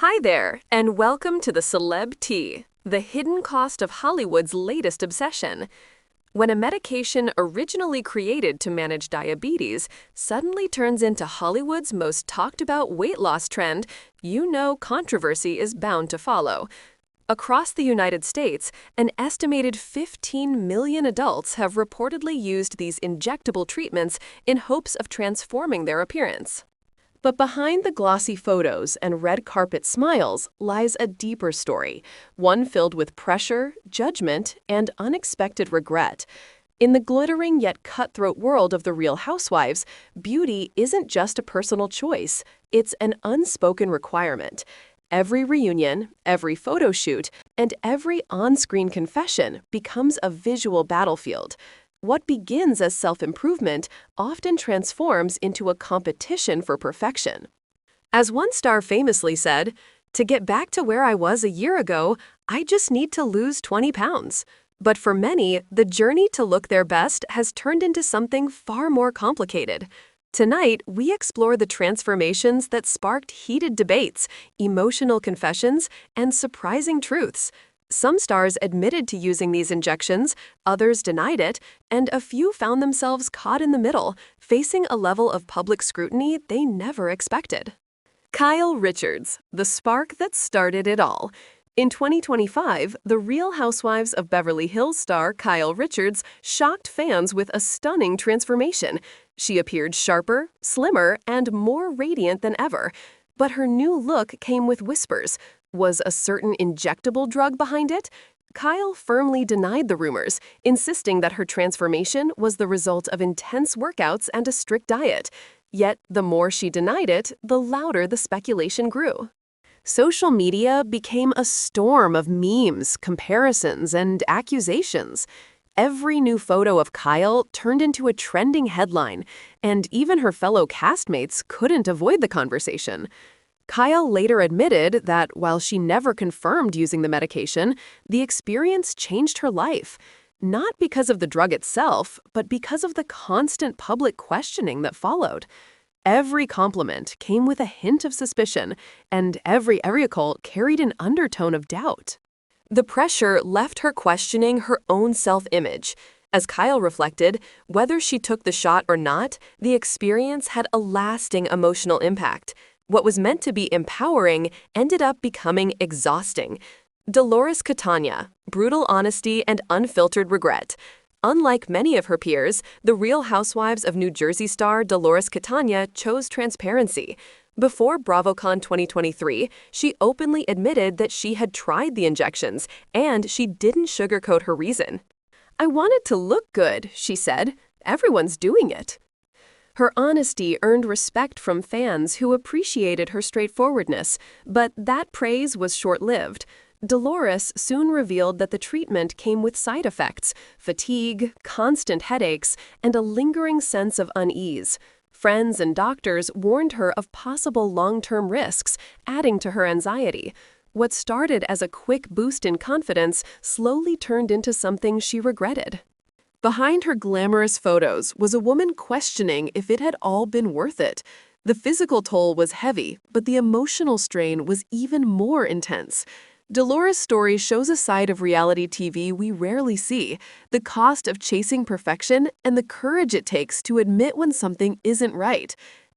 Hi there, and welcome to the Celeb Tea, the hidden cost of Hollywood's latest obsession. When a medication originally created to manage diabetes suddenly turns into Hollywood's most talked about weight loss trend, you know controversy is bound to follow. Across the United States, an estimated 15 million adults have reportedly used these injectable treatments in hopes of transforming their appearance. But behind the glossy photos and red carpet smiles lies a deeper story, one filled with pressure, judgment, and unexpected regret. In the glittering yet cutthroat world of the Real Housewives, beauty isn't just a personal choice, it's an unspoken requirement. Every reunion, every photo shoot, and every on-screen confession becomes a visual battlefield. What begins as self-improvement often transforms into a competition for perfection. As one star famously said, "To get back to where I was a year ago, I just need to lose 20 pounds." But for many, the journey to look their best has turned into something far more complicated. Tonight, we explore the transformations that sparked heated debates, emotional confessions, and surprising truths. Some stars admitted to using these injections, others denied it, and a few found themselves caught in the middle, facing a level of public scrutiny they never expected. Kyle Richards, the spark that started it all. In 2025, the Real Housewives of Beverly Hills star Kyle Richards shocked fans with a stunning transformation. She appeared sharper, slimmer, and more radiant than ever. But her new look came with whispers. Was a certain injectable drug behind it? Kyle firmly denied the rumors, insisting that her transformation was the result of intense workouts and a strict diet. Yet, the more she denied it, the louder the speculation grew. Social media became a storm of memes, comparisons, and accusations. Every new photo of Kyle turned into a trending headline, and even her fellow castmates couldn't avoid the conversation. Kyle later admitted that while she never confirmed using the medication, the experience changed her life. Not because of the drug itself, but because of the constant public questioning that followed. Every compliment came with a hint of suspicion, and every article carried an undertone of doubt. The pressure left her questioning her own self-image. As Kyle reflected, whether she took the shot or not, the experience had a lasting emotional impact. What was meant to be empowering ended up becoming exhausting. Dolores Catania, brutal honesty and unfiltered regret. Unlike many of her peers, the Real Housewives of New Jersey star Dolores Catania chose transparency. Before BravoCon 2023, she openly admitted that she had tried the injections, and she didn't sugarcoat her reason. "I wanted to look good," she said. "Everyone's doing it." Her honesty earned respect from fans who appreciated her straightforwardness, but that praise was short-lived. Dolores soon revealed that the treatment came with side effects, fatigue, constant headaches, and a lingering sense of unease. Friends and doctors warned her of possible long-term risks, adding to her anxiety. What started as a quick boost in confidence slowly turned into something she regretted. Behind her glamorous photos was a woman questioning if it had all been worth it. The physical toll was heavy, but the emotional strain was even more intense. Dolores' story shows a side of reality TV we rarely see, the cost of chasing perfection and the courage it takes to admit when something isn't right.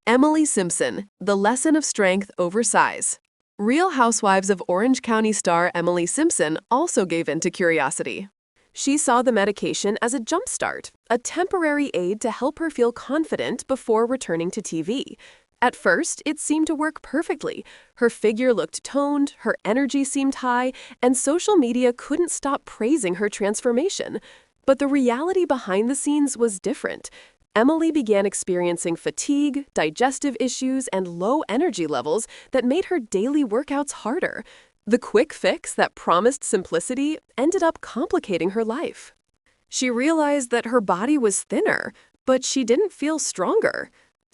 Emily Simpson, the lesson of strength over size. Real Housewives of Orange County star Emily Simpson also gave in to curiosity. She saw the medication as a jumpstart, a temporary aid to help her feel confident before returning to TV. At first, it seemed to work perfectly. Her figure looked toned, her energy seemed high, and social media couldn't stop praising her transformation. But the reality behind the scenes was different. Emily began experiencing fatigue, digestive issues, and low energy levels that made her daily workouts harder. The quick fix that promised simplicity ended up complicating her life. She realized that her body was thinner, but she didn't feel stronger.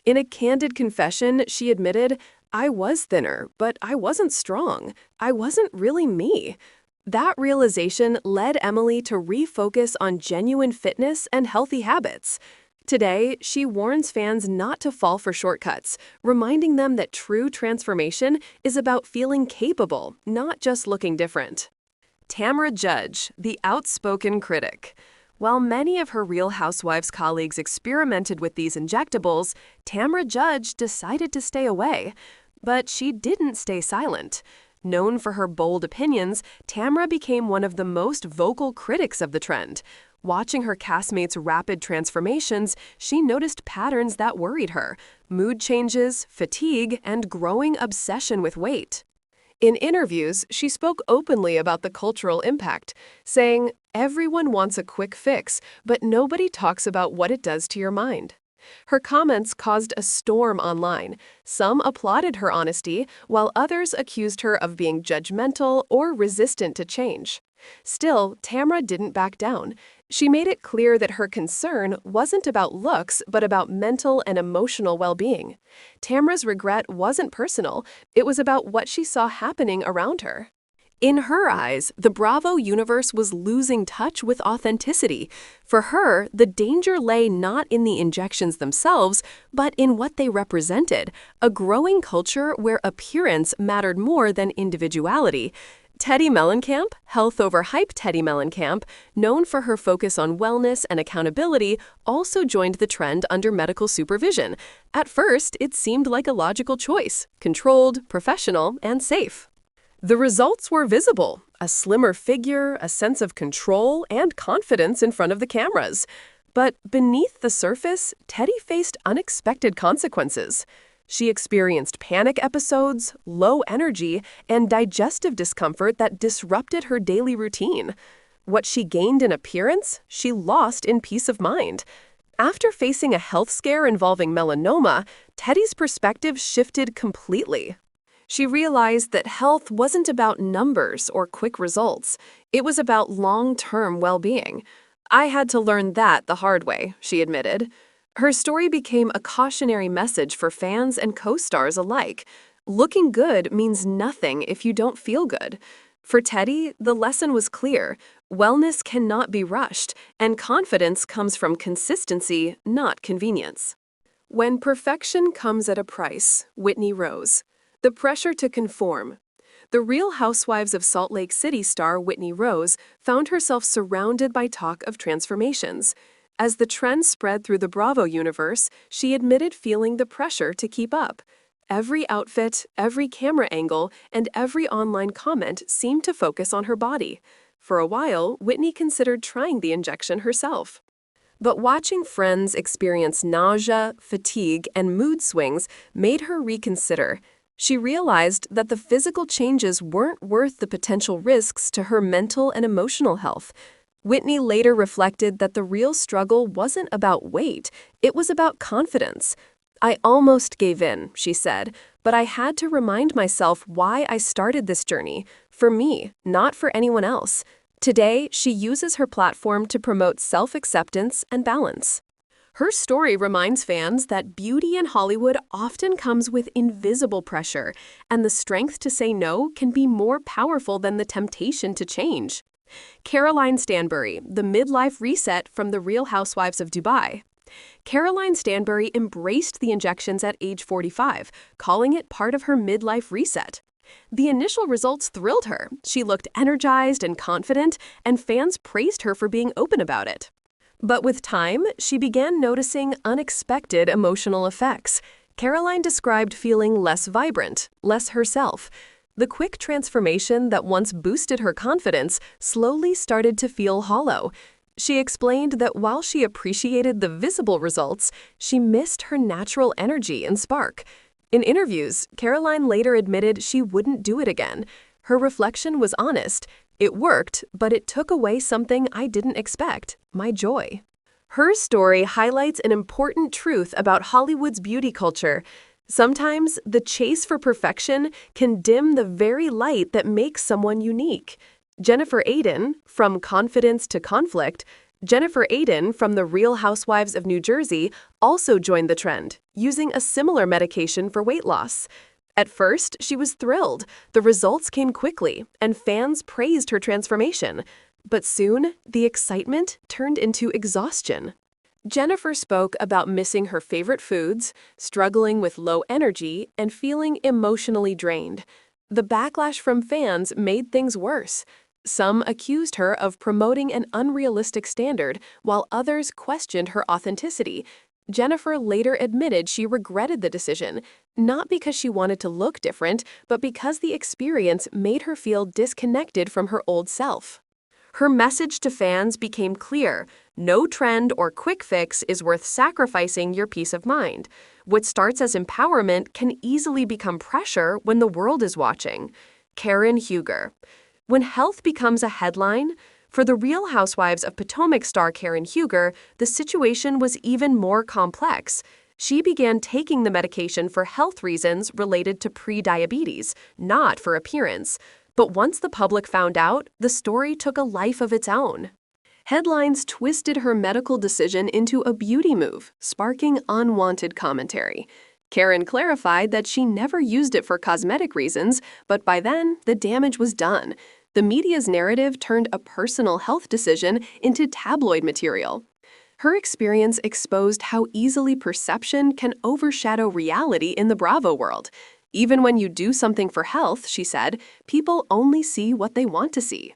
In a candid confession, she admitted, "I was thinner, but I wasn't strong. I wasn't really me." That realization led Emily to refocus on genuine fitness and healthy habits. Today, she warns fans not to fall for shortcuts, reminding them that true transformation is about feeling capable, not just looking different. Tamra Judge, the outspoken critic. While many of her Real Housewives colleagues experimented with these injectables, Tamra Judge decided to stay away. But she didn't stay silent. Known for her bold opinions, Tamra became one of the most vocal critics of the trend. Watching her castmates' rapid transformations, she noticed patterns that worried her: mood changes, fatigue, and growing obsession with weight. In interviews, she spoke openly about the cultural impact, saying, "Everyone wants a quick fix, but nobody talks about what it does to your mind." Her comments caused a storm online. Some applauded her honesty, while others accused her of being judgmental or resistant to change. Still, Tamra didn't back down. She made it clear that her concern wasn't about looks, but about mental and emotional well-being. Tamra's regret wasn't personal, it was about what she saw happening around her. In her eyes, the Bravo universe was losing touch with authenticity. For her, the danger lay not in the injections themselves, but in what they represented: a growing culture where appearance mattered more than individuality. Teddi Mellencamp, health over hype Teddi Mellencamp, known for her focus on wellness and accountability, also joined the trend under medical supervision. At first, it seemed like a logical choice: controlled, professional, and safe. The results were visible: a slimmer figure, a sense of control, and confidence in front of the cameras. But beneath the surface, Teddi faced unexpected consequences. She experienced panic episodes, low energy, and digestive discomfort that disrupted her daily routine. What she gained in appearance, she lost in peace of mind. After facing a health scare involving melanoma, Teddi's perspective shifted completely. She realized that health wasn't about numbers or quick results. It was about long-term well-being. "I had to learn that the hard way," she admitted. Her story became a cautionary message for fans and co-stars alike. Looking good means nothing if you don't feel good. For Teddi, the lesson was clear: wellness cannot be rushed, and confidence comes from consistency, not convenience. When perfection comes at a price, Whitney Rose. The pressure to conform. The Real Housewives of Salt Lake City star Whitney Rose found herself surrounded by talk of transformations. As the trend spread through the Bravo universe, she admitted feeling the pressure to keep up. Every outfit, every camera angle, and every online comment seemed to focus on her body. For a while, Whitney considered trying the injection herself. But watching friends experience nausea, fatigue, and mood swings made her reconsider. She realized that the physical changes weren't worth the potential risks to her mental and emotional health. Whitney later reflected that the real struggle wasn't about weight, it was about confidence. "I almost gave in," she said, "but I had to remind myself why I started this journey. For me, not for anyone else." Today, she uses her platform to promote self-acceptance and balance. Her story reminds fans that beauty in Hollywood often comes with invisible pressure, and the strength to say no can be more powerful than the temptation to change. Caroline Stanbury, the midlife reset from the Real Housewives of Dubai. Caroline Stanbury embraced the injections at age 45, calling it part of her midlife reset. The initial results thrilled her. She looked energized and confident, and fans praised her for being open about it. But with time, she began noticing unexpected emotional effects. Caroline described feeling less vibrant, less herself. The quick transformation that once boosted her confidence slowly started to feel hollow. She explained that while she appreciated the visible results, she missed her natural energy and spark. In interviews, Caroline later admitted she wouldn't do it again. Her reflection was honest. "It worked, but it took away something I didn't expect: my joy." Her story highlights an important truth about Hollywood's beauty culture. Sometimes the chase for perfection can dim the very light that makes someone unique. Jennifer Aydin, from confidence to conflict, Jennifer Aydin from the Real Housewives of New Jersey also joined the trend, using a similar medication for weight loss. At first, she was thrilled. The results came quickly, and fans praised her transformation. But soon, the excitement turned into exhaustion. Jennifer spoke about missing her favorite foods, struggling with low energy, and feeling emotionally drained. The backlash from fans made things worse. Some accused her of promoting an unrealistic standard, while others questioned her authenticity. Jennifer later admitted she regretted the decision, not because she wanted to look different, but because the experience made her feel disconnected from her old self. Her message to fans became clear: no trend or quick fix is worth sacrificing your peace of mind. What starts as empowerment can easily become pressure when the world is watching. Karen Huger. When health becomes a headline, for the Real Housewives of Potomac star Karen Huger, the situation was even more complex. She began taking the medication for health reasons related to pre-diabetes, not for appearance. But once the public found out, the story took a life of its own. Headlines twisted her medical decision into a beauty move, sparking unwanted commentary. Karen clarified that she never used it for cosmetic reasons, but by then, the damage was done. The media's narrative turned a personal health decision into tabloid material. Her experience exposed how easily perception can overshadow reality in the Bravo world. Even when you do something for health, she said, people only see what they want to see.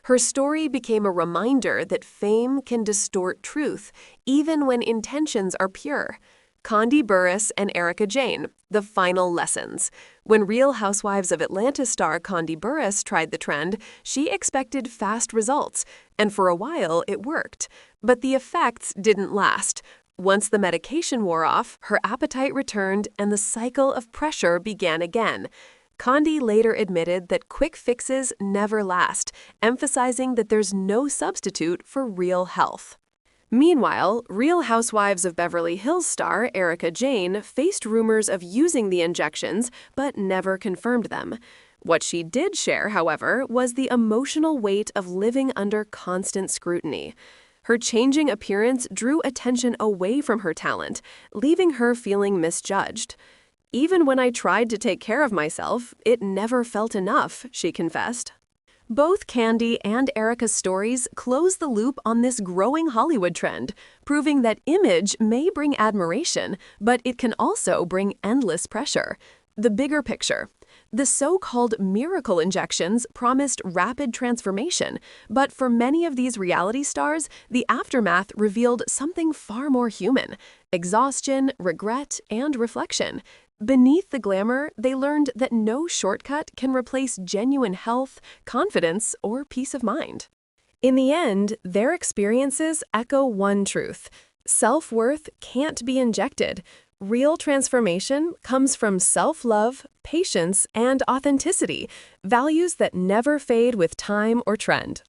Her story became a reminder that fame can distort truth, even when intentions are pure. Kandi Burruss and Erika Jayne, the final lessons. When Real Housewives of Atlanta star Kandi Burruss tried the trend, she expected fast results, and for a while it worked. But the effects didn't last. Once the medication wore off, her appetite returned and the cycle of pressure began again. Kandi later admitted that quick fixes never last, emphasizing that there's no substitute for real health. Meanwhile, Real Housewives of Beverly Hills star Erika Jayne faced rumors of using the injections, but never confirmed them. What she did share, however, was the emotional weight of living under constant scrutiny. Her changing appearance drew attention away from her talent, leaving her feeling misjudged. Even when I tried to take care of myself, it never felt enough, she confessed. Both Kandi and Erika's stories close the loop on this growing Hollywood trend, proving that image may bring admiration, but it can also bring endless pressure. The bigger picture. The so-called miracle injections promised rapid transformation, but for many of these reality stars, the aftermath revealed something far more human: exhaustion, regret, and reflection. Beneath the glamour, they learned that no shortcut can replace genuine health, confidence, or peace of mind. In the end, their experiences echo one truth: self-worth can't be injected. Real transformation comes from self-love, patience, and authenticity, values that never fade with time or trend.